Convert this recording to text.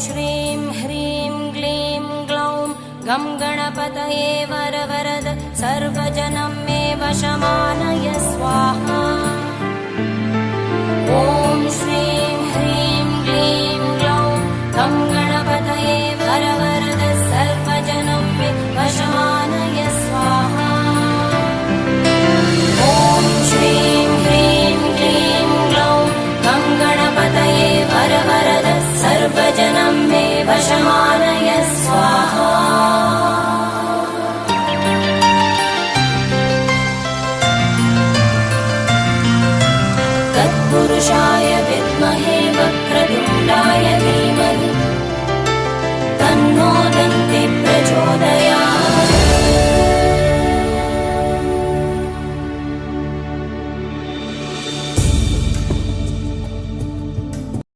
श्रीं ह्रीं क्लीं ग्लौं गं गणपतये वरवरद सर्वजनं मे वशमानय स्वाहा। ॐ श्रीं ह्रीं क्लीं ग्लौं गं गणपतये वरवरद सर्वजनं मे वशमानय स्वाहा। ॐ श्रीं ह्रीं क्लीं ग्लौं गं गणपतये वरवरद सर्वजनं मे वशमानय स्वाहा। तत्पुरुषाय विद्महे वक्रतुण्डाय धीमहि तन्नो दन्ति प्रचोदयात्।